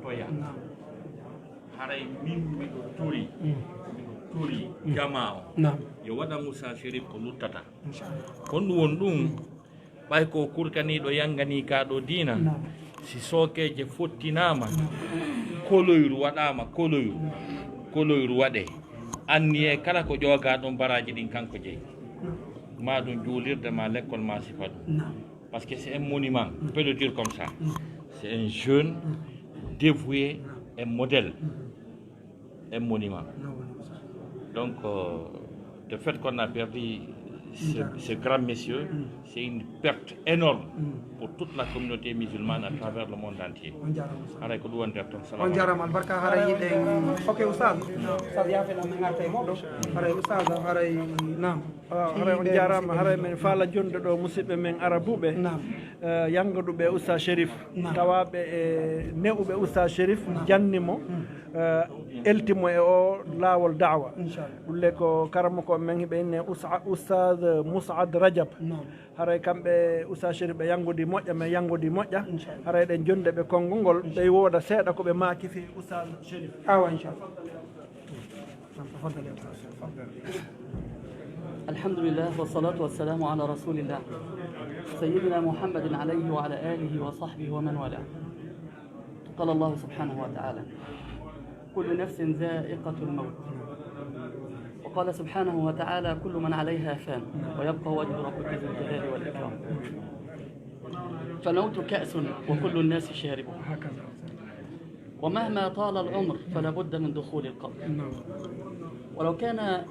toya haray min mi turi jamao yo wada Musa Sherif ko luttata kon won dum bay ko kurkani do yangani ka do dina si sokeje fottinama koloyru wadama koloyru wade anniye kala ko joga don baraji din kanko jeyi ma dum julirde ma l'école ma sifadu parce que c'est un monument on peut le dire comme ça c'est un jeune dévoué un modèle un monument donc le fait qu'on a perdu ce grand monsieur, c'est une perte énorme pour toute la communauté musulmane à travers le monde entier. On jarama barka haray yiden ok oustad sad yafe na ngarte moddo haray oustad haray nam haray on jarama haray men fala jonde do musibbe men arabube yangaduɓe Oustaz Sherif tawaɓe e ne'uɓe Oustaz Sherif jannimo eltimo e o laawol da'wa ɗulle ko karamo ko men hiɓe inne Oustaz Mous'ad Rajab haray kamɓe Oustaz Sherif ɓe yangudi moƴƴa men yangudi moƴƴa haray ɗen jonde ɓe konngol ngol ɓe wooda seeɗa ko ɓe maaki fi Oustaz Sherif awa inchallah. الحمد لله والصلاة والسلام على رسول الله سيدنا محمد عليه وعلى آله وصحبه ومن والاه. قال الله سبحانه وتعالى كل نفس ذائقة الموت، وقال سبحانه وتعالى كل من عليها فان ويبقى وجه ربك ذو الجلال والإكرام. فالموت كأس وكل الناس شاربه، ومهما طال العمر فلا بد من دخول القبر. ولو كان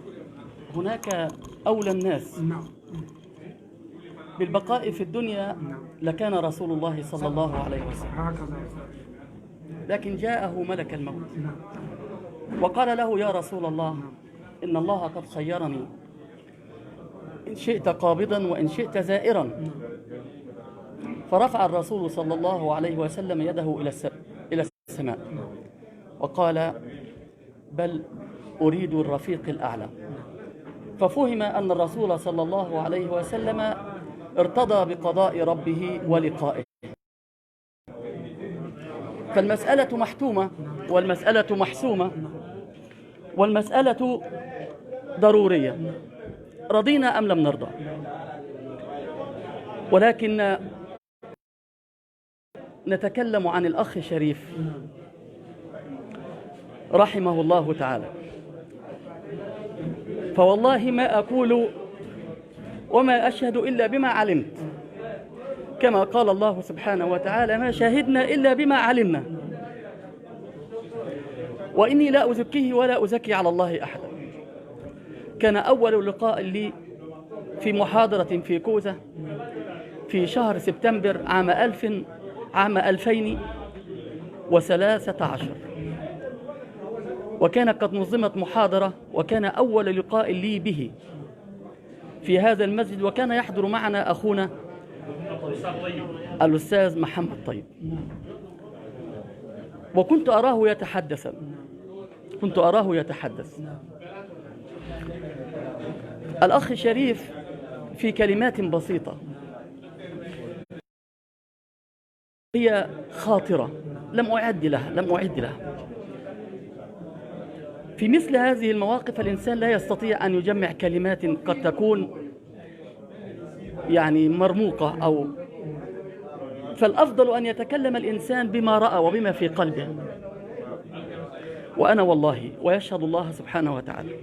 هناك أولى الناس بالبقاء في الدنيا لكان رسول الله صلى الله عليه وسلم، لكن جاءه ملك الموت وقال له يا رسول الله إن الله قد خيرني إن شئت قابضا وإن شئت زائرا. فرفع الرسول صلى الله عليه وسلم يده إلى السماء وقال بل أريد الرفيق الأعلى. ففهم أن الرسول صلى الله عليه وسلم ارتضى بقضاء ربه ولقائه. فالمسألة محتومة والمسألة محسومة والمسألة ضرورية، رضينا أم لم نرضى. ولكن نتكلم عن الأخ شريف رحمه الله تعالى. فوالله ما أقول وما أشهد إلا بما علمت، كما قال الله سبحانه وتعالى ما شهدنا إلا بما علمنا، وإني لا أزكيه ولا أزكي على الله أحدا. كان أول لقاء لي في محاضرة في كوزة في شهر سبتمبر عام 2013، وكانت قد نظمت محاضرة، وكان أول لقاء لي به في هذا المسجد، وكان يحضر معنا أخونا الأستاذ محمد طيب، وكنت أراه يتحدث. الأخ شريف في كلمات بسيطة هي خاطرة لم أعد لها. في مثل هذه المواقف الإنسان لا يستطيع أن يجمع كلمات قد تكون يعني مرموقة أو فالأفضل أن يتكلم الإنسان بما رأى وبما في قلبه. وأنا والله ويشهد الله سبحانه وتعالى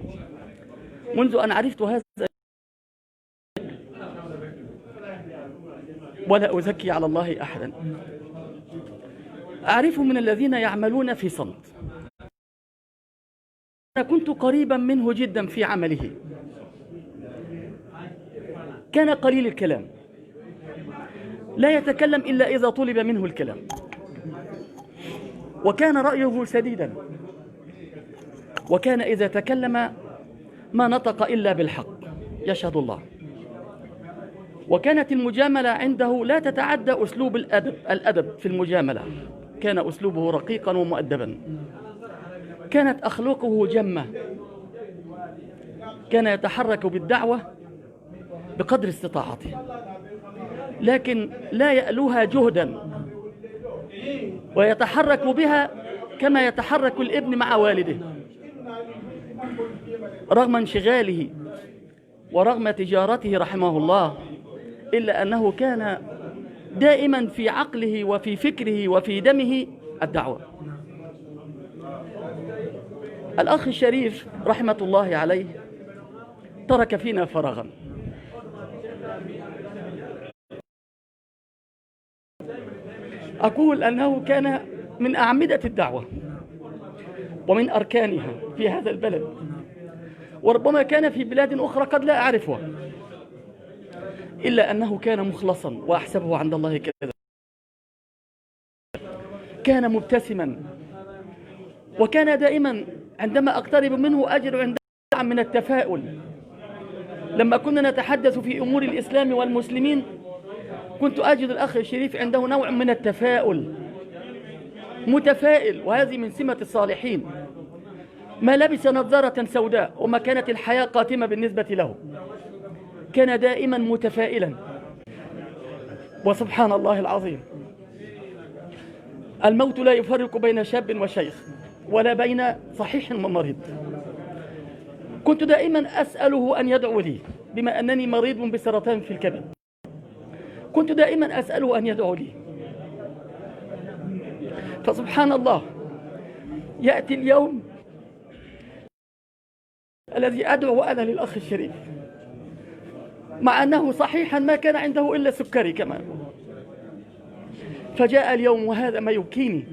منذ أن عرفت هذا ولا أزكي على الله أحدا، أعرف من الذين يعملون في صمت. أنا كنت قريبا منه جدا في عمله، كان قليل الكلام، لا يتكلم إلا إذا طلب منه الكلام، وكان رأيه سديدا، وكان إذا تكلم ما نطق إلا بالحق يشهد الله. وكانت المجاملة عنده لا تتعدى أسلوب الأدب في المجاملة، كان أسلوبه رقيقا ومؤدبا، كانت أخلاقه جمة، كان يتحرك بالدعوة بقدر استطاعته، لكن لا يألوها جهدا ويتحرك بها كما يتحرك الابن مع والده، رغم انشغاله ورغم تجارته رحمه الله، إلا أنه كان دائما في عقله وفي فكره وفي دمه الدعوة. الأخ الشريف رحمة الله عليه ترك فينا فراغا. أقول أنه كان من أعمدة الدعوة ومن أركانها في هذا البلد، وربما كان في بلاد أخرى قد لا أعرفها، إلا أنه كان مخلصا وأحسبه عند الله كذا. كان مبتسما، وكان دائما عندما أقترب منه أجد عنده نوع من التفاؤل. لما كنا نتحدث في أمور الإسلام والمسلمين كنت أجد الأخ الشريف عنده نوع من التفاؤل، متفائل، وهذه من سمة الصالحين. ما لبس نظارة سوداء وما كانت الحياة قاتمة بالنسبة له، كان دائما متفائلا. وسبحان الله العظيم، الموت لا يفرق بين شاب وشيخ ولا بين صحيح ومريض. كنت دائما أسأله أن يدعو لي بما أنني مريض بسرطان في الكبد، كنت دائما أسأله أن يدعو لي. فسبحان الله، يأتي اليوم الذي أدعو أنا للأخ الشريف، مع أنه صحيحا ما كان عنده إلا سكري كمان. فجاء اليوم وهذا ما يبكيني،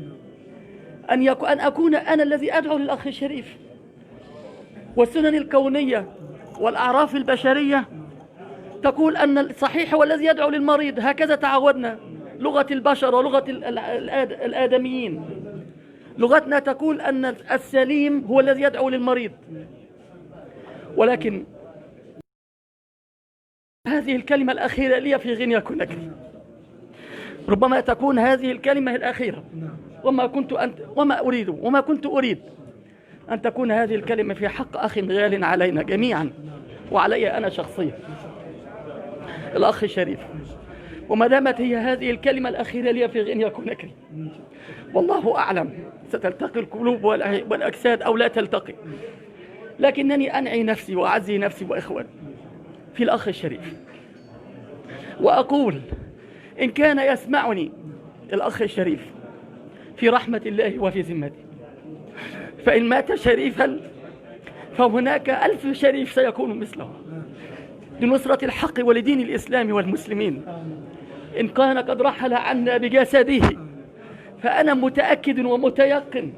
أن أكون أنا الذي أدعو للأخ الشريف. والسنن الكونية والأعراف البشرية تقول أن الصحيح هو الذي يدعو للمريض، هكذا تعودنا. لغة البشر ولغة الآدميين، لغتنا تقول أن السليم هو الذي يدعو للمريض. ولكن هذه الكلمة الأخيرة لي في غنيا كونكري، ربما تكون هذه الكلمة الأخيرة، وما كنت أريد أن تكون هذه الكلمة في حق أخ غال علينا جميعا وعلي أنا شخصيا، الأخ الشريف. وما دامت هي هذه الكلمة الأخيرة لي في غنيا كونكري، والله أعلم ستلتقي القلوب والأجساد أو لا تلتقي، لكنني أنعي نفسي وأعزي نفسي وإخواني في الأخ الشريف، وأقول إن كان يسمعني الأخ الشريف في رحمة الله وفي ذمته، فإن مات شريفا فهناك 1000 شريف سيكون مثله لنصرة الحق ولدين الإسلام والمسلمين. إن كان قد رحل عنا بجسده فأنا متأكد ومتيقن،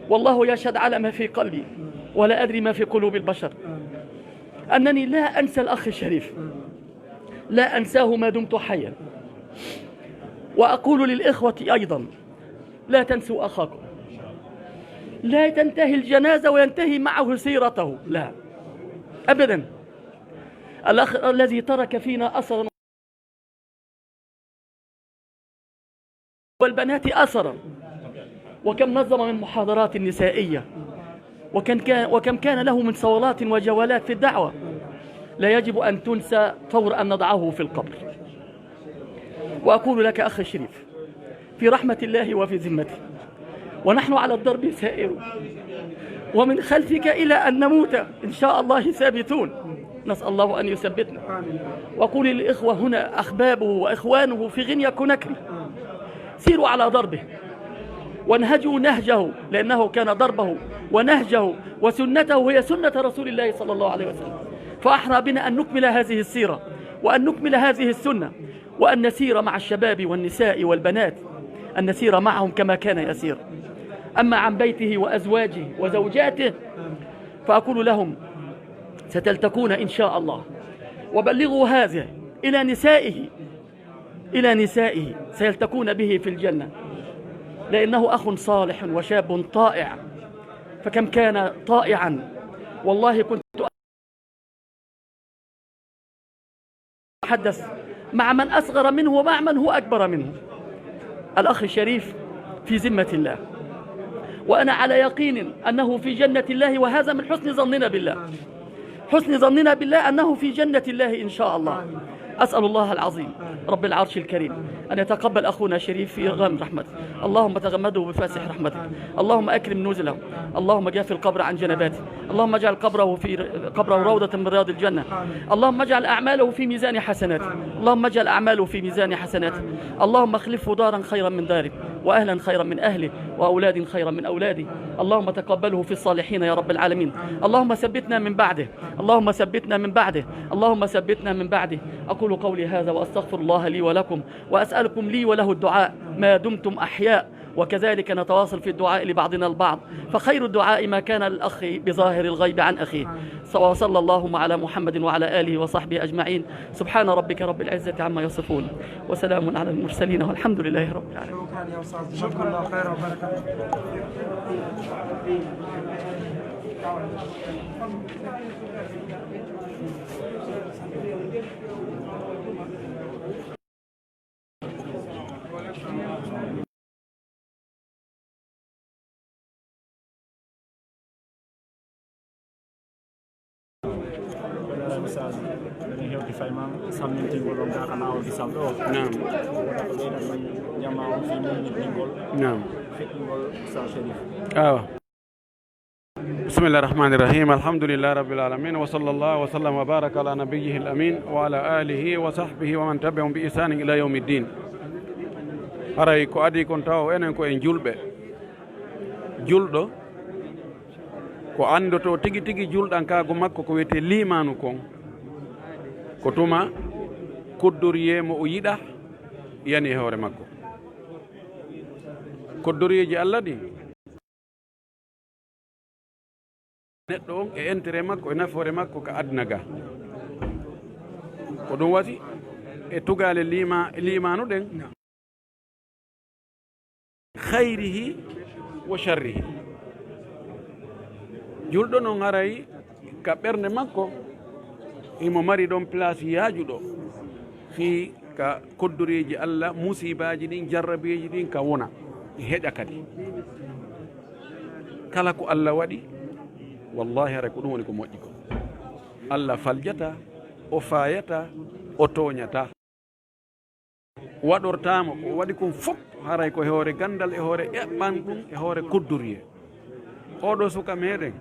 والله يشهد على ما في قلبي ولا أدري ما في قلوب البشر، أنني لا أنسى الأخ الشريف، لا أنساه ما دمت حيا. وأقول للإخوة أيضا لا تنسوا أخاكم، لا تنتهي الجنازة وينتهي معه سيرته، لا أبدا. الأخ الذي ترك فينا أثرا والبنات أثرا، وكم نظم من محاضرات نسائية، وكم كان له من صولات وجولات في الدعوة، لا يجب أن تنسى فور أن نضعه في القبر. وأقول لك أخي الشريف في رحمة الله وفي ذمته، ونحن على الضرب سائر، ومن خلفك إلى أن نموت إن شاء الله ثابتون، نسأل الله أن يثبتنا. وأقول للإخوة هنا أحبابه وإخوانه في غنيا كونكري، سيروا على ضربه وانهجوا نهجه، لأنه كان ضربه ونهجه وسنته هي سنة رسول الله صلى الله عليه وسلم. فأحرى بنا أن نكمل هذه السيرة وأن نكمل هذه السنة، وأن نسير مع الشباب والنساء والبنات، أن نسير معهم كما كان يسير. أما عن بيته وأزواجه وزوجاته فأقول لهم ستلتقون إن شاء الله، وبلغوا هذا إلى نسائه سيلتقون به في الجنة، لأنه أخ صالح وشاب طائع. فكم كان طائعا، والله كنت أتحدث مع من أصغر منه ومع من هو أكبر منه. الأخ الشريف في ذمة الله، وأنا على يقين أنه في جنة الله، وهذا من حسن ظننا بالله، حسن ظننا بالله أنه في جنة الله إن شاء الله. أسأل الله العظيم رب العرش الكريم أن يتقبل أخونا شريف في غام رحمته. اللهم تغمده بفاسح رحمته، اللهم أكرم نزله، اللهم جاف القبر عن جنباته، اللهم اجعل قبره روضة من رياض الجنة، اللهم اجعل أعماله في ميزان حسناته، اللهم اجعل أعماله في ميزان حسناته، اللهم اخلفه دارا خيرا من داره، وأهلا خيرا من أهله، وأولاد خيرا من أولاده. اللهم تقبله في الصالحين يا رب العالمين. اللهم ثبتنا من بعده، اللهم ثبتنا من بعده، اللهم ثبتنا من بعده. أقول قولي هذا وأستغفر الله لي ولكم، وأسألكم لي وله الدعاء ما دمتم أحياء، وكذلك نتواصل في الدعاء لبعضنا البعض، فخير الدعاء ما كان للأخ بظاهر الغيب عن أخيه. وصلى اللهم على محمد وعلى آله وصحبه أجمعين. سبحان ربك رب العزة عما يصفون، وسلام على المرسلين، والحمد لله رب العالمين. شكرا يا أستاذ، جزاكم الله خير وبركاته. بسم الله الرحمن الرحيم. الحمد لله رب العالمين، وصلى الله وسلم وبارك على نبيه الأمين وعلى آله وصحبه ومن تبعهم بإحسان إلى يوم الدين. haray ko adi kon taw enen ko en julɓe, julɗo ko andoto tigi tigi julɗankago makko ko wiyete limanu kon, ko tuma koddoriyemo o yiɗa yani e hoore makko. koddoriyeji Allah ɗi neɗɗo on e intérêt makko e nafoore makko ko aduna ga, ko ɗum wati e tugale limanu ɗen khayrihi wa sharrihi. julɗo non haray ka ɓernde makko imo mari ɗon place yaajuɗo fi ka koddoreji Allah, musibaji ɗin, jarrabeji ɗin ka wona heƴa kadi. kala ko Allah waɗi wallahi haray ko ɗum woni ko moƴƴi ko. Allah faljata, o fayata, o toñata, waɗortamo ko waɗi kon fof haray ko hoore gandal, e hoore eɓɓan ɗum, e hoore koddoriye. oɗo suka meɗen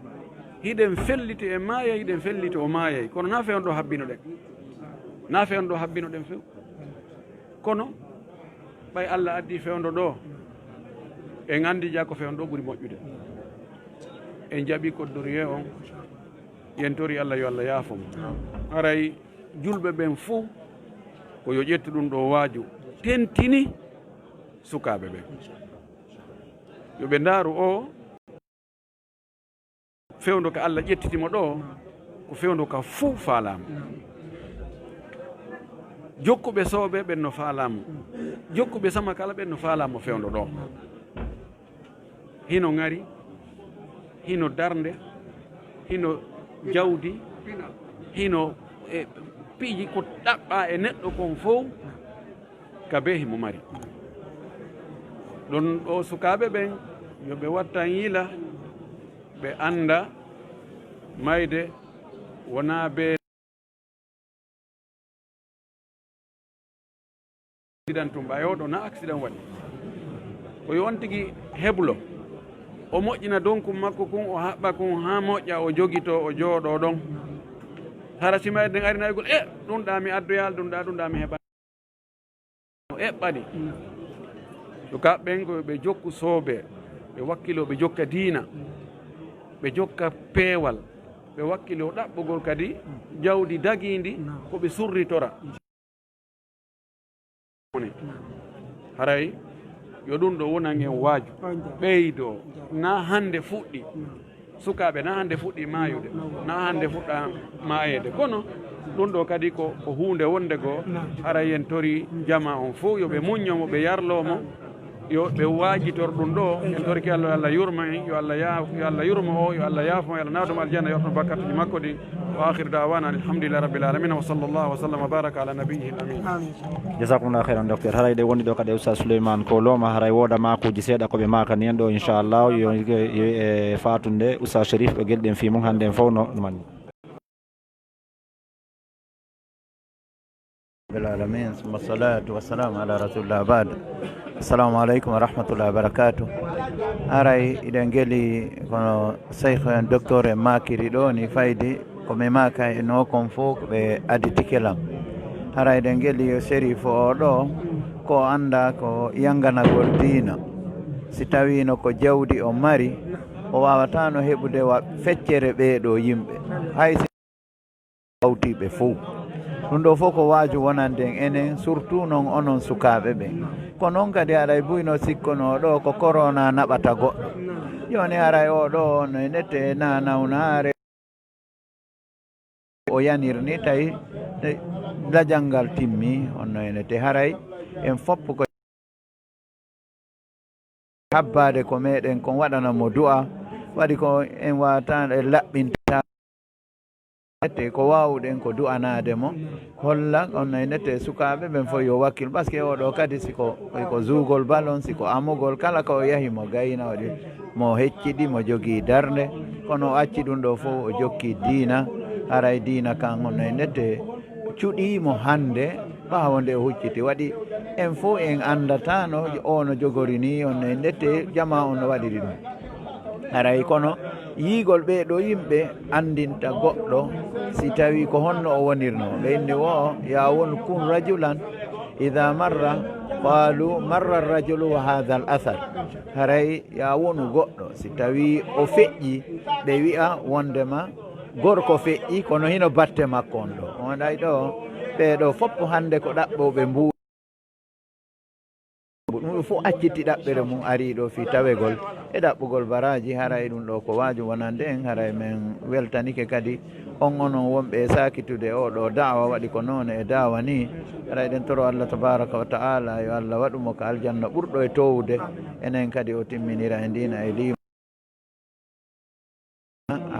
hiɗen felliti e maaya, hiɗen felliti o maayay, kono na fewn ɗo habbino ɗen, na fewn ɗo habbino ɗen few. kono ɓay Allah addi fewndo ɗo, en andi ja ko fewn ɗo ɓuri moƴƴude. en jaɓi koddoriye on, yentori Allah yo Allah yaafomo. haray julɓe ɓen fuu ko yo ƴettu ɗum ɗo waaju tentini sukaɓe ɓen, yoɓe ndaaru o fewndo ka Allah ƴettitimo ɗo ko fewndo ka fuu faalamu. jokkuɓe sooɓe ɓen no faalamu, jokkuɓe sama kala ɓen no faalamu fewndo ɗo. hino ngari, hino darnde, hino jawdi, hino piiji ko ɗaɓɓa e neɗɗo kon fof ka be himo mari. ɗon ɗo sukaɓe ɓen yoɓe wattan yiila, ɓe anda mayde wona be accident tum ɓayoɗo na accident waɗi, o yon tigui heblo o moƴƴina donkum makko kun, o haɓɓa kun ha moƴƴa, o jogito, o jooɗo ɗon. hara simayde nden ari naygol ɗum ɗa mi addoyal, ɗum ɗa mi heɓa o eɓɓani. sukaɓen ko ɓe jokku soobe, ɓe wakkilo ɓe jokka diina, ɓe jokka peewal, ɓe wakkilo ɗaɓɓugol kadi jawdi dagindi ko ɓe surritora. haray yo ɗum ɗo wonan en waaju ɓeydo, na hande fuɗɗi sukaɓe, na hande fuɗɗi mayude, na hande fuɗɗa mayede, kono ɗum ɗo kadi ko hunde wonde goo. haray en tori jama on fof yoɓe muññomo, ɓe yarlomo, yo ɓe waajitor ɗum ɗo. en torki Allah yo Allah yurma en, yo Allah yurma o, yo Allah yaafo, yo Allah naatomo aljanna, yorno bakkatuji makko ɗi. wa akhiru dawana alhamdulillahi rabbil alamin, wa sallallahu wa sallam wa baraka ala nabiyhi amin. jazakumullahu khairan docteur. haray de woni ɗo kadi Oustaz Souleymane Ko Loma, haray woda makuji seeɗa koɓe makani hen ɗo inchallah yo e fatunde Oustaz Chérif ɗo gueɗe ɗen fi mum hande en fof no manni. رب العالمين ثم الصلاة والسلام على رسول الله بعد. السلام عليكم ورحمة الله وبركاته. أرأي إذا نجلي كنا شيخ دكتور ماكري دوني فايدي كم ماكا إنه كم فوق بأدي تكلم. أرأي إذا نجلي شريف أولو ko anda ko yanganagol diina si tawino ko jawdi o mari o wawatano heɓude wa feccere ɓeeɗo yimɓe hay si hawtiɓe fof ɗum ɗo fof ko waaju wonanden enen surtout noon onon sukaɓe ɓe ko noon kadi aɗay buyno sikkono ɗo ko corona naɓata goɗɗo joni haray oɗo no nette na nawnaare o yanirni tawi lajal timmi onno enete haray en foppo ko habbade ko meɗen kon waɗana mo du'a waɗi ko en watan e laɓɓinta ko wawɗen ko du'anade mo holla onno e nette sukaɓe ɓen fof yo wakkil par ce que oɗo kadi siko zugol balon siko amugol kala ko o yahi mo gayna waɗi mo hecciɗi mo jogui darde kono o acci ɗum ɗo fof o jokki diina haray diina kan onno e nette cuɗimo hande ɓawo nde o hucciti waɗi en fof en andatano ono jogori ni onno e nette jama on no waɗiri ɗum haray kono yiigol ɓeeɗo yimɓe andinta goɗɗo si tawi ko honno o wonirno ɓe indi wo ya won kun rajulan ida marra qalu marra rajulu wa hadha al athar haray ya wonu goɗɗo si tawi o feƴƴi ɓe wi'a wondema gorko feƴƴi kono hino batte makko on ɗo on ɗay ɗo ɓeeɗo foppo hande ko ɗaɓɓoɓe mbuu ɗum fof acciti ɗaɓɓere mum ari ɗo fi tawegol e ɗaɓɓugol baraji haray ɗum ɗo ko waaju wonande en haray men weltanike kadi on onon wonɓe e sakitude oɗo dawa waɗi ko noon e dawa ni haray ɗen toro Allah tabaraka wa ta'ala yo Allah waɗumo ko aljanna ɓurɗo e towude enen kadi o timminira e ndina e lima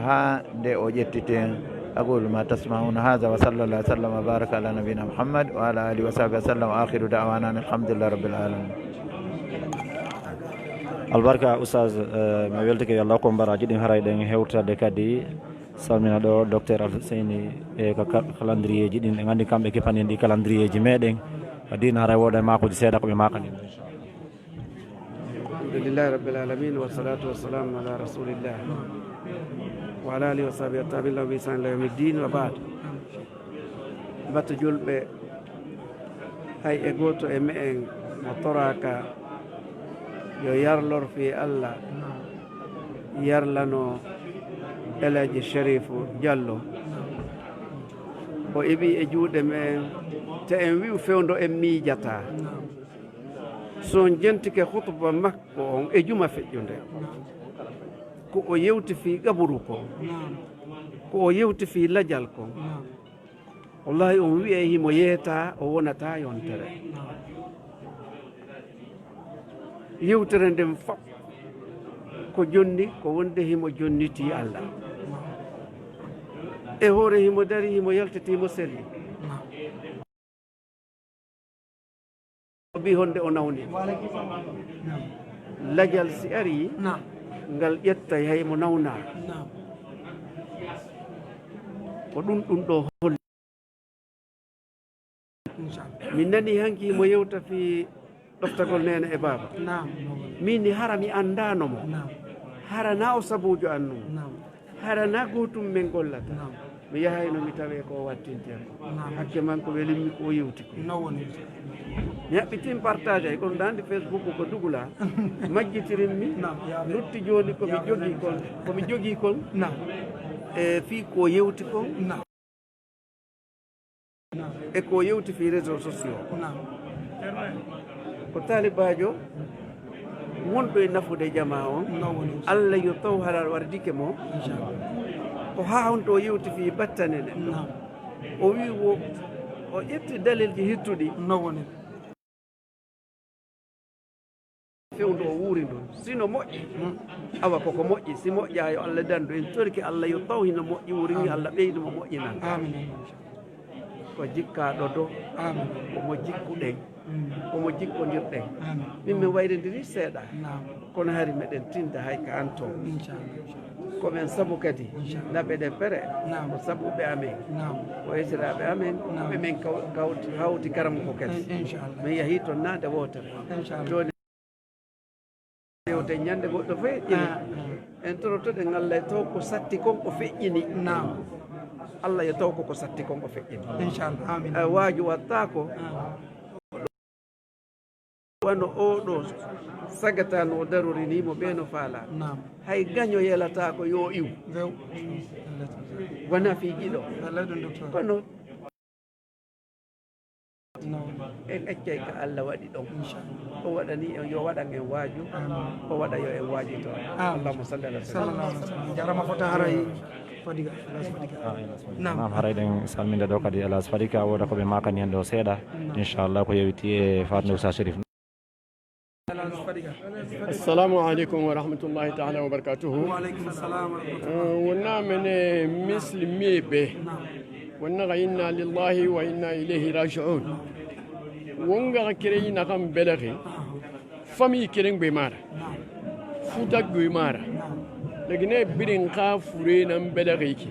ha nde o ƴettiten أقول ما تسمعون هذا وصلى الله وسلم وبارك على نبينا محمد وعلى آله وصحبه وسلم وآخر دعوانا الحمد لله رب العالمين. albarka oustaz mi weltike yo Allah ko mbaraji ɗin haray ɗen hewtade kadi salmina ɗo docteur Alseyni e ko calendrier ji ɗin ɓe gandi kamɓe kepani en ɗi calendrier ji meɗen dina haray woda makuji seeɗa koɓe makani alhamdulillahi rabbil alamin wa salatu wassalamu ala rasulillah wa ala alihi wa sahbihi tabi'in bi ihsan ila yawmiddin wa ba'd batta julɓe hay e goto e me'en mo toraka yo yarlor fi Allah yarlano Elaji Sherifu Diallo o eɓi e juuɗe men te en wi'u fewndo en miijata so jentike hutuba makko on e juma feƴƴunde ko o yewti fi gaburu ko o yewti fi lajal ko wallahi on wi'e himo yeeta o wonata yontere yewtere nden fof ko jonni ko wonde himo jonniti Allah e hoore himo dari himo yaltitimo selli o ɓi honde o nawni lajal si ari ngal ƴettay hay mo nawna ko ɗum ɗo holli min nani hanki mo yewta fi ɗoftagol nene e baba min ni hara mi andanomo hara na o sabujo annum hara na gotum men gollata mi yahayno mi tawe ko wattinten hakke man ko welimmi ko yewti ko mi haɓɓitin partage ay kono dande Facebook ko dugula majjitirinmi lutti joni komi jogui kon e fi ko yewti kon e ko yewti fi réseaux sociaux ko talibajo wonɗo e nafude jama on Allah yo taw harar wardike mo ko ha on to yewti fi battane ɗe o wi o ƴetti dalilji hittuɗi fewndo o wuuri ɗum sino moƴƴi awa koko moƴƴi si moƴƴa yo Allah dandu en torki Allah yo taw hino moƴƴi wurini Allah ɓeydu mo moƴƴinan ko jikkaɗo do omo jikkuɗen omo jikkodirɗen min min wayrindiri seeɗa kono hari meɗen tinda hay ka an to komin sabu kadi naɓe ɗe pere ko sabuɓe amen ko esiraɓe amen ɓe min hawti garam ko kadi min yeehi toon nande wotere joni yewte ñande goɗɗo feƴƴini en torotoɗen Allah taw ko satti kon ko feƴƴini Allah yo taw koko satti kon ko feƴƴini inchallah amin waaju watta ko wano oɗo sagata no darorinimo ɓe no faala hay gaño yelata ko yo iw wona fiijiɗo kono en accay ko Allah waɗi ɗon o waɗani en yo waɗan en waaju o waɗa yo en waaji to allahumma salli ala sallam jarama fota haray fadiga nam haray ɗen salminde ɗo kadi Elas Fadiga woda koɓe makani hen ɗo seeɗa inchallah ko yewiti e fatde Usa Sherif. Assalamu alaikum wa rahmatullahi ta'ala wa barakatuhu. Wa alaikum assalam wa rahmatullahi. Wonna mene muslimi be wonna inna lillahi wa inna ilayhi raji'un. Wonga kire na kam belari fami kiren be mara futa be mara lagine birin ka fure nan belari ki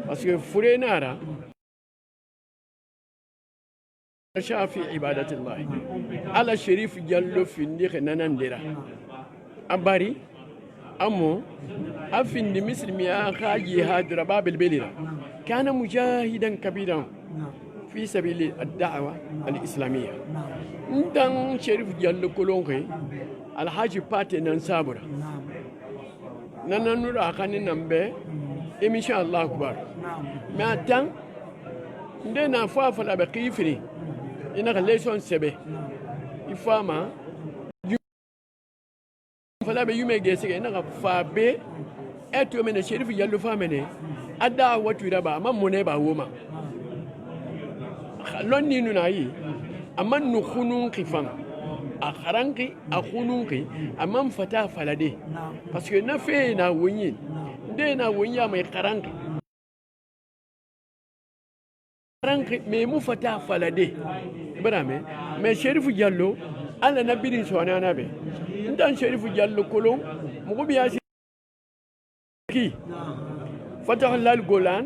parce que fure nara shafi ibadatillah ala sharif jallo findi nanandira abari amo afindi muslimi ya khaji hadra babil belira kana mujahidan kabiran في سبيل الدعوة الإسلامية. ندان شريف جل كلونكي الحاج باتي ننسابرا. ننورا خاني نمبي إن شاء الله أكبر. ما تان ندنا فافلا بقيفري إنك ليسون سبي. إفاما فلا بيومي جيسي إنك فابي أتو من الشريف جل فامني الدعوة تربا ما منبا وما. lonni nuna yi amma nu khunun kifan a kharanki a khununki amma fata falade parce que na fe na wonyi de na wonya mai kharanki me mu fata falade barame me Sherifu Jallo ala nabirin sona na be ndan Sherifu Jallo kolon mu ko biya ki fatah lal golan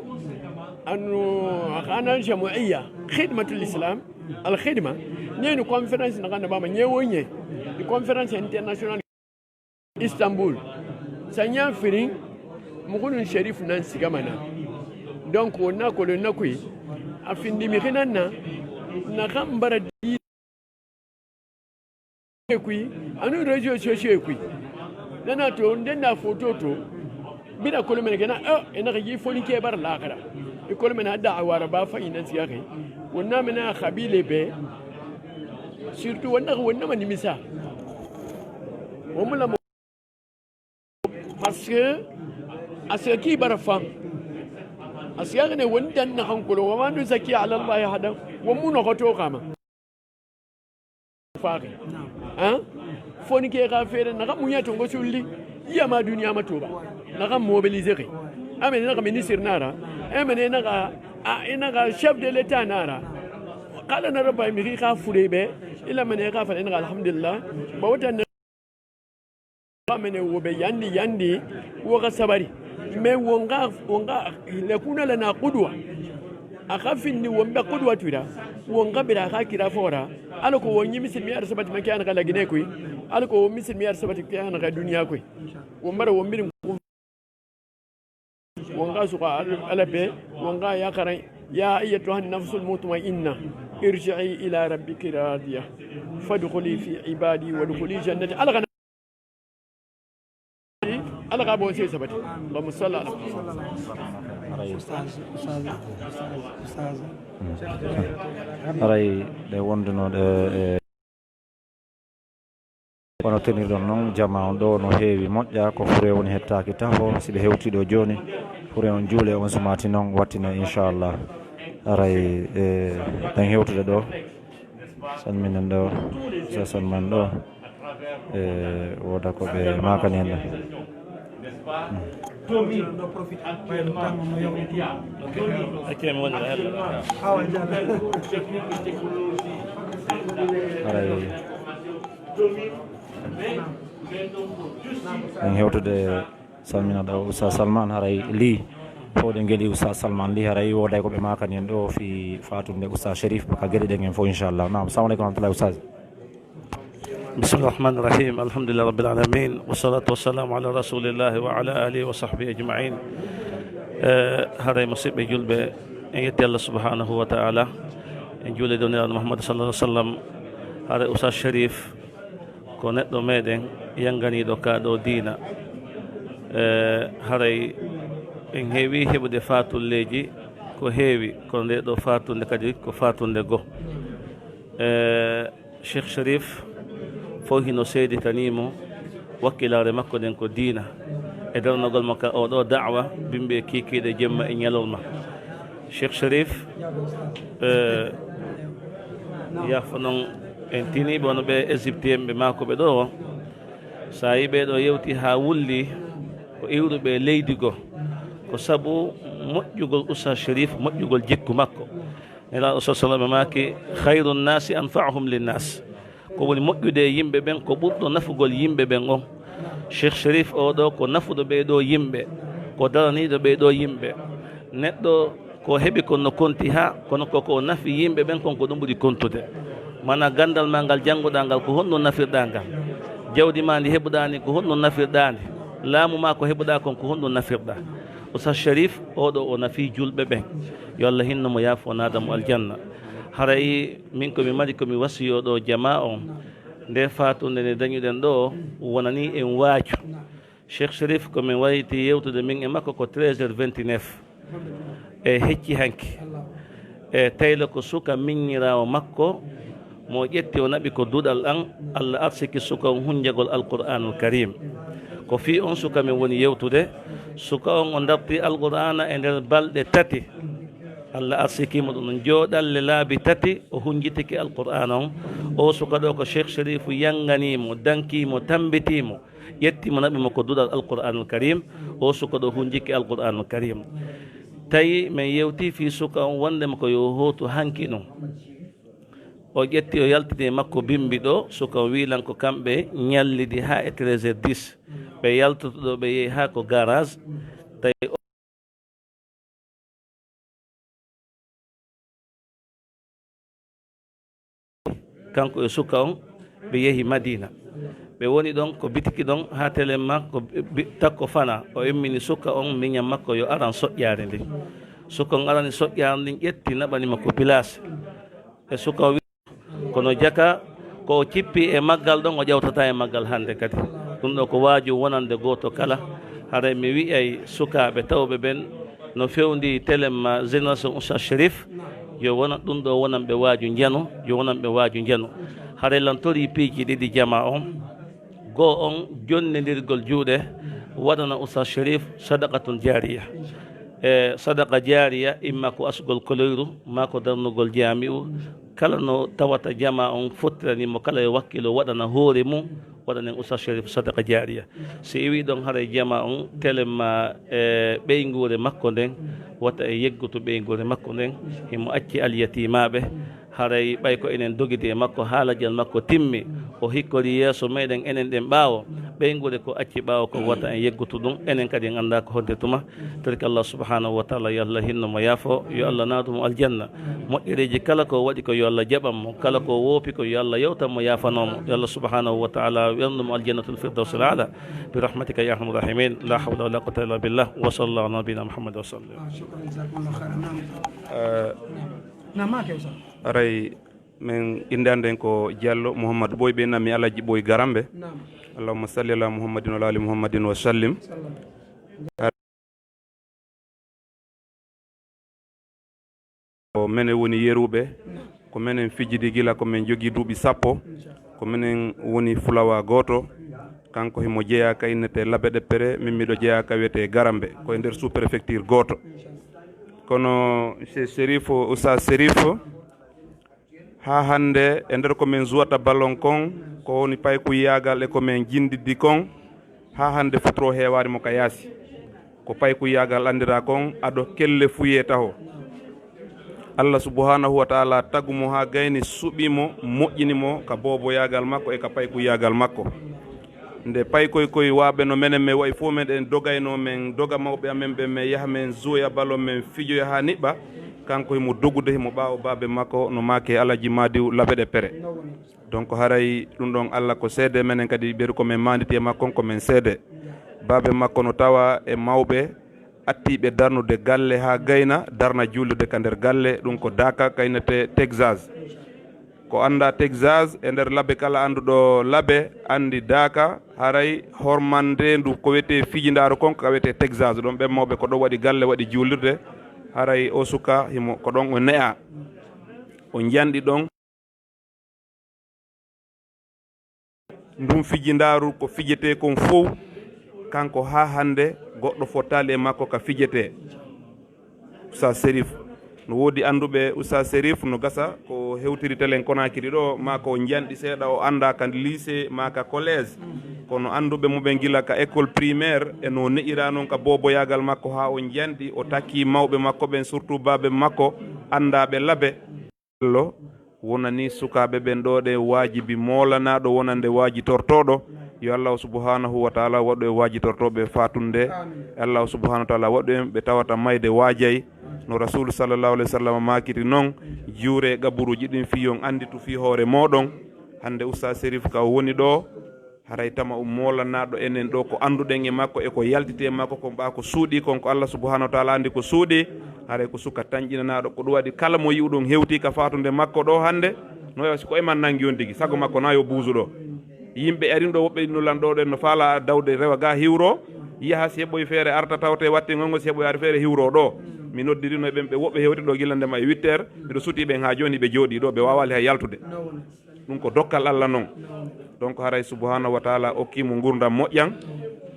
أنه أنا جمعية خدمة الإسلام الخدمة نينو كونفرنس نغانا باما نيووني دي كونفرنس انترناسيونال إسطنبول سانيا فيرين مغنون شريف نانسي كمانا دونك ونا كولو نكوي أفين دي مخينانا نغام برا دي كوي أنو رجو شوشي كوي نانا تو ندنا فوتو تو بلا كل من كنا إنا غيي فولي كبر لاغرا يقول من هذا عواربا فإن سياقي ونا منا خبيلة به سيرتو ونا من نمسا وملا parce que asaki barafam asiyag ne wanda na hankulu wa man zaki ala Allah hada wa mun goto kama faqi foni ke ga fere na ga munya to go sulli ya ma duniya matoba na ga mobiliser amen na ga ministre nara amen na ga chef de l'état nara qala na rabba mi ka furebe ila man ka fa ina alhamdulillah ba wata mene wobe yandi woga sabari me wonga le kuna lana qudwa akhafini wombe qudwa tuira wonga bira ka kira fora alko wonyi misil miyar sabati makana kala gine kuy alko misil miyar sabati kana ka duniya kuy wombara wombiri wonga suqa alabe wonga ya karan ya ayyatuha an-nafsul mutma'inna irji'i ila rabbiki radiya fadkhuli fi ibadi wadkhuli jannati alqa Allah ka bo sai sabati ba musalla aray de wonduno de wono tenirɗon noon jama on ɗo no heewi moƴƴa ko fure woni hettaki taho siɓe hewtiɗo joni fure on juule on sumati noon wattina inchallah aray ɗen hewtude ɗo salminen ɗo sa salman ɗo woda ko ɓe makani hen ɗo haray en hewtude salminaɗo Oustaz Salman haray li fowɗen gueeli Oustaz Salman li haray woday koɓe makani en ɗo fi fatunde Oustaz Chérif baka gueɗe ɗen en fo inchallah. Nam, assalamu aleykum warahmatullahi Oustaz. بسم الله الرحمن الرحيم الحمد لله رب العالمين والصلاة والسلام على رسول الله وعلى آله وصحبه أجمعين. هذا مصيب جلبة إن يتي الله سبحانه وتعالى إن جل دنيا محمد صلى الله عليه وسلم. هذا أستاذ شريف كونت دو ميدن ينغني دو كادو دينا. هذا إن هيوي هبو دي فاتو الليجي كو هيوي كون دي دو فاتو نكادي كو فاتو ندغو. شيخ شريف فوهي سيدي تنيمو وكيلاري مكو دين كو دينا ادر نقول مكا او دو دعوة بمبي كيكي دي جمع ان يلولما. شيخ شريف يا فنون انتيني بونو بي ازيبتيم بماكو بدو ساي بدو يوتي ها ولي كو ايودو بي ليديغو كو سابو مجوغل أستاذ شريف مجوغل جيكو مكو نلا أستاذ صلى الله عليه وسلم خير الناس أنفعهم للناس ko woni moƴƴude yimɓe ɓen ko ɓurɗo nafugol yimɓe ɓen on. Cheikh Chérif oɗo ko nafuɗo ɓeeɗo yimɓe ko daraniɗo ɓeeɗo yimɓe neɗɗo ko heɓi kono konti ha kono koko nafi yimɓe ɓen kon ko ɗum ɓuri kontude mana gandal ma ngal jannguɗa ngal ko honno nafirɗa ngal jawdi ma ndi heɓuɗani ko honno nafirɗani laamu ma ko heɓuɗa kon ko honno nafirɗa. Oustaz Chérif oɗo o nafi julɓe ɓen yo Allah hinnomo yaafo naadamo aljanna. haray min komi mari komi wasiyoɗo jama on nde fatunde nde dañuɗen ɗo wonani en waaju. Cheikh Chérif komin wayti yewtude min e makko ko 13h29 e hecci hanki e tayla ko suka miññirawo makko mo ƴetti o naɓi ko duɗal an Allah arsiki suka on hunjagol alqur'anul karim ko fi on suka min woni yewtude suka on o darti alqur'ana e nder balɗe tati Allah arsikimo ɗum ɗon jooɗalle laabi tati o hunjitiki alqur'ana on o suka ɗo ko Cheikh Chérif yanganimo dankimo tambitimo ƴettimo naɓimo ko duɗal alqur'anul karim o suka ɗo hunjiki alqur'anul karim tawi min yewti fi suka on wondema ko yo hootu hanki ɗum o ƴetti o yaltini makko bimbi ɗo suka o wiilan ko kamɓe ñallidi ha e 13h10 ɓe yaltotoɗo ɓe yeehi ha ko garage tawi kanko e suka on ɓe yeehi Madina ɓe woni ɗon ko bitiki ɗon ha télé makko takko fana o immini suka on miñam makko yo aran soƴƴare ndin suka on arani soƴƴare ndin ƴetti naɓanima ko place e suka o wi kono jaka ko o cippi e maggal ɗon o ƴewtata e maggal hande kadi ɗum ɗo ko waaju wonande goto kala haray mi wi'ay sukaɓe tawɓe ɓen no fewndi télé ma génération Oustaz Chérif yo wona ɗum ɗo wonan ɓe waaju njano yo wonan ɓe waaju njano haray lantori piiji ɗiɗi jama on goo on jonnedirgol juuɗe waɗana Oustaz Chérif sadaqatun jariya e sadaqa jariya imma ko asgol koloyru ma ko darnugol jami'u kala no tawata jama on fottiranimo kala e wakkilo waɗana hoore mum waɗanen Oustaz Chérif sadaqa jariya si iwi ɗon haray jama on telema e ɓeygure makko nden wata e yeggutu ɓeygure makko nden himo acci alyatimaɓe haray ɓay ko enen dogidi e makko haalajal makko timmi o hikkori yeeso meɗen enen ɗen ɓaawo ɓeygude ko acci ɓaawo ko wata en yeggutu ɗum enen kadi en annda ko hodde tuma torki Allah subhanahu wa taala yo Allah hinnomo yaafo yo Allah naadumo aljanna moƴƴereji kala ko waɗi ko yo Allah jaɓanmo kala ko woopi ko yo Allah yewtanmo yaafanomo yo Allah subhanahu wa taala wernumo aljannatul firdaus al ala bi rahmatika ya arhamar rahimin la hawla wala quwwata illa billah wa sallallahu ala nabina muhammad wa sallam. aray min indanden ko Diallo Mouhamadou Boy ɓe nammi Alaji Boy Garambe allahumma salli ala muhammadin wa ali muhammadin wa sallim. ko minen woni yeruɓe ko minen fijidi gila ko min jogui duuɓi 10 ko minen woni fulawa goto kanko himo jeeyaka innete Labbe Ɗeppere min miɗo jeeyaka wiyete Garambe koye nder sous préfecture goto kono Chérif Oustaz Chérif ha hande e nder komin zuwata ballon kon ko woni payku yagal e komin jindiddi kon ha hande futuro hewani mo ka yaasi ko payku yagal andira kon aɗo kelle fuye taho Allah subhanahu wa taala tagumo ha gayni suɓimo moƴƴinimo ka boboyagal makko e ka paykuyagal makko nde paykoy koye waɓe no menen min wayi fof meɗen dogayno men doga mawɓe amen ɓe min yaha men zoya ballon men fijoya ha niɓɓa kanko himo dogude himo ɓawa babe makko no make alaji madiw labe ɗe pere donc haray ɗum ɗon Allah ko seede menen kadi ɓeeri komin manditi e makko komin seede babe makko no tawa e mawɓe attiɓe darnude galle ha gayna darna jullude ka nder galle ɗum ko Daka kaynete Texas ko anda Texas e nder labbe kala anduɗo labbe andi Daka haray hormande ndu ko wiyete fijindaro konko ka wiyete Texas ɗon ɓe mawɓe ko ɗon waɗi galle waɗi jullirde haray o suka himo ko ɗon o ne'a o janɗi ɗon ndum fijindaru ko fijete kon fof kanko ha hande goɗɗo fottali e makko ka fijete Oustaz Sérif no woodi anduɓe Oustaz Sérif no gasa ko hewtiri telen Konakiri ɗo ma ko janɗi seeɗa o anda ka lycée ma ka collège kono anduɓe muɓe gila ka école primaire e no ne'ira noon ka boboyagal makko ha o janɗi o takki mawɓe makko ɓen surtout babe makko andaɓe laabe lo wonani sukaɓe ɓen ɗo ɗe wajibi molanaɗo wonande wajitortoɗo yo Allah subhanahu wa taala waɗu e wajitortoɓe fatunde Allah subhanahu wa taala waɗu en ɓe tawata mayde waajay no rasul sallallahu alayhi wa sallam makiri noon juure gaburuji ɗin fiyon anditu fi hoore moɗon hande Oustaz Sérif ka woni ɗo haray tama molanaɗo enen ɗo ko anduɗen e makko e ko yaltite makko ko ɓa ko suuɗi kon ko Allah subhanahu wa taala andi ko suuɗi haray ko suka tanƴinanaɗo ko ɗum waɗi kala mo yiwɗon hewti ka fatunde makko ɗo hande no wayi ko eman nangi on tigui sago makko na yo buusu ɗo yimɓe arinɗo woɓɓe nulan ɗo ɗen no faala dawde rewa ga hiwro yaha si heɓɓoye feere arta tawte watte gongo si heɓɓoye ar feere hiwro ɗo mi noddirino ɓen ɓe woɓɓe hewti ɗo gillandema e 8 heures mbiɗo suuti ɓen ha joni ɓe jooɗi ɗo ɓe wawali hay yaltude ɗum ko dokkal Allah noon donc haray subhanahu wa taala okkimo gurdam moƴƴan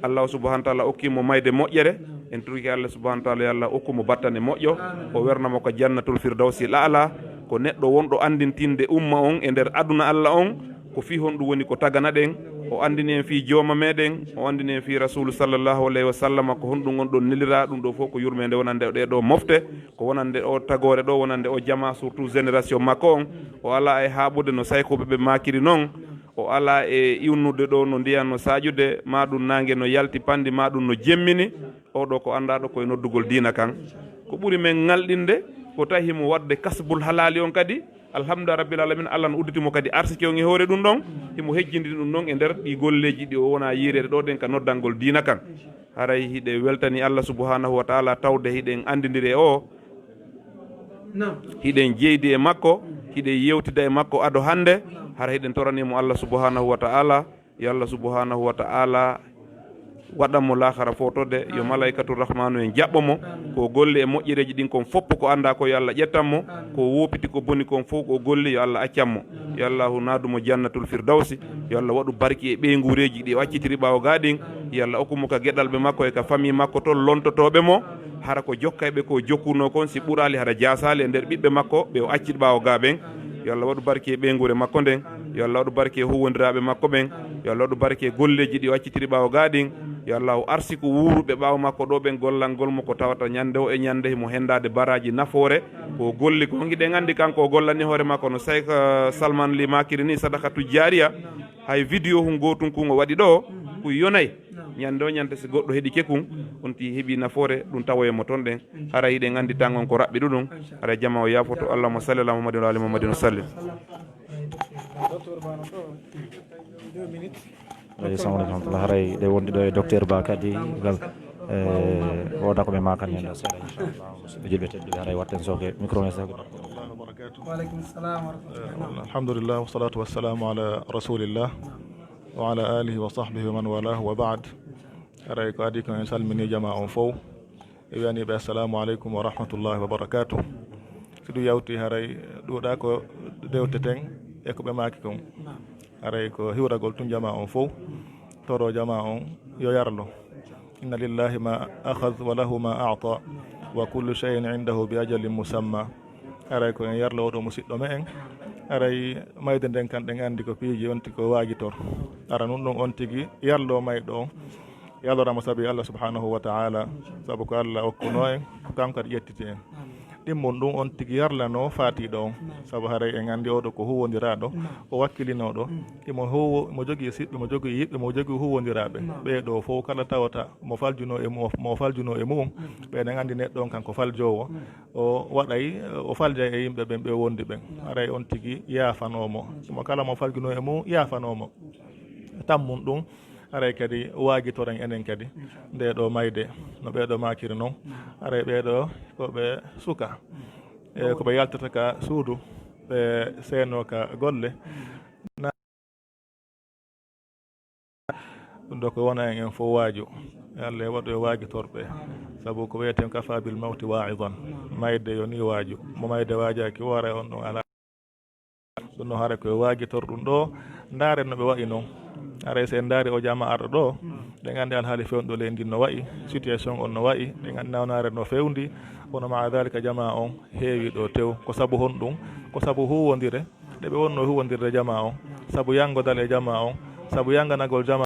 Allah subhanahu wa taala okkimo mayde moƴƴere en turki Allah subhanahu wa taala yo Allah okkumo battane moƴƴo o wernamo ko jannatul firdawsi la'ala ko neɗɗo wonɗo andintinde umma on e nder aduna Allah on ko fi hon ɗum woni ko tagana ɗen o andini en fi jooma meɗen o andini en fi rasulu sallllahu alayhi wa sallam ko honɗum on ɗon nelira ɗum ɗo fof ko yurmede wonande ɗe ɗo mofte ko wonande o tagore ɗo wonande o jama surtout génération makko on o ala e haaɓude no saykoɓe ɓe makiri noon o ala e iwnude ɗo no ndiyan no sajude ma ɗum nangue no yalti pandi ma ɗum no jemmini oɗo ko andaɗo koye noddugol diina kan ko ɓuuri men ngalɗinde ko tawi himo wadde kasbul halali on kadi alhamdulillah rabbil alamin Allah no udditimo kadi arsike on e hoore ɗum ɗon himo hejjindi ɗum ɗon e nder ɗi golleji ɗi o wona yirede ɗo ɗen ka noddangol diina kan haray hiɗe weltani Allah subhanahu wa taala tawde hiɗen andidiri o hiɗen jeydi e makko hiɗe yewtida e makko ado hande hara hiɗen toranimo Allah subhanahu wa taala yo Allah subhanahu wa taala waɗanmo lahara fotode yo malaikatu rahmanu en jaɓɓomo ko golli e moƴƴereji ɗin kon foppo ko anda ko yo Allah ƴettanmo ko wopiti ko boni kon fof ko golli yo Allah accanmo yo Allahu naadumo jannatul firdawsi yo Allah waɗu barki e ɓeygureji ɗi o accitiri ɓawo gaɗin yo Allah okkumo ka gueɗalɓe makko e ka famille makko toon lontotoɓe mo hara ko jokkayɓe ko jokkuno kon si ɓuurali hara jasali e nder ɓiɓɓe makko ɓe o accit ɓawo gaɓen yo Allah waɗu barki e ɓeygure makko nden yo Allah waɗu barki e huwodiraɓe makko ɓen yo Allah waɗu barki e golleji ɗi o accitiri ɓawo gaɗin yo Allah arsi ko wuruɓe ɓawo makko ɗo ɓen gollangol mo ko tawata ñande o e ñande himo hendade baraji nafoore ko golli ko giɗen andi kanko o gollani hoore makko no Cheikh Salman Ly Makiri ni sadakatu jariya hay vidéo hu gotum kun o waɗi ɗo ko yonay ñande o ñande so goɗɗo heeɗi kekum on ti heeɓi nafoore ɗum tawoyemo toon ɗen hara hiɗen andi tan on ko raɓɓi ɗuɗum hara jama o yafoto allahuma salli ala muhammadin wa ali muhammadin wa sallim assalamu aleykum rahmatullah haray ɗe wonɗi ɗo e docteur Ba kadi gal woda koɓe makan hen ɗo seeɗa inchallah musidɓe julɓe tedduɓe haray watten soke micro ne soke waleykum salam wa rahmatullah alhamdulillah wassalatu wassalamu ala rasulillah wa ala alihi wa sahbihi wa man walahu wa ba'd haray ko adi ko en salmini jama on fof e wiyaniɓe assalamu aleykum wa rahmatullahi wa barakatuh si ɗum yawti haray ɗuuɗa ko dewteten e ko ɓe maki kon haray ko hiwragol tun jama on fof toro jama on yo yarlo inna lillahi ma akhadh wa lahu ma a'ta wa kullu shay'in indahu bi ajalin musamma haray ko en yarlo oto musidɗo me en haray mayde nden kan ɗen andi ko piiji on tigi ko waajitor ara nun ɗon on tigi yarlo mayɗo on yalloramo saabi Allah subhanahu wa ta'ala sabu ko Allah okkuno en kanko kadi ƴettiti en ɗimmon ɗum on tigi yarlano faatiɗo on saabu haray en anndi oɗo ko huwodiraɗo o wakkilinoɗo imo huwo mo jogii siɓɓe mo jogii yiɓɓe mo jogii huwodiraɓe ɓeeɗo fof kala tawata mo faljuno e mum ɓeɗen anndi neɗɗo on kanko faljowo o waɗay o falja e yimɓe ɓen ɓe wondi ɓen haray on tigi yaafanomo mo kala mo faljuno e mum yaafanomo tammum ɗum haray kadi waagitoren enen kadi nde ɗo mayde no ɓeeɗo makiri noon haray ɓeeɗo koɓe suka e koɓe yaltata ka suudu ɓe seeno ka golle ɗum ɗo ko wona en fof waaju Allah e waɗu e waagitorɓe sabu ko wiyeten kafa bil mawti wa'idan mayde yo ni waaju mo mayde waajaki woore on ɗon ala ɗum noon haara koye waagitor ɗum ɗo ndaaren no ɓe wayi noon haray so en ndaari o jama arɗo ɗo ɗen anndi alhaali fewnuɗo leydi no wayi situation on no wayi ɗen anndi nawnaare no fewndi kono ma dalika jama on heewi ɗo tew ko sabu honɗum ko sabu huwodire ɗe ɓe wonno huwodirde jama on sabu yangodal e jama on sabu yanganagol jama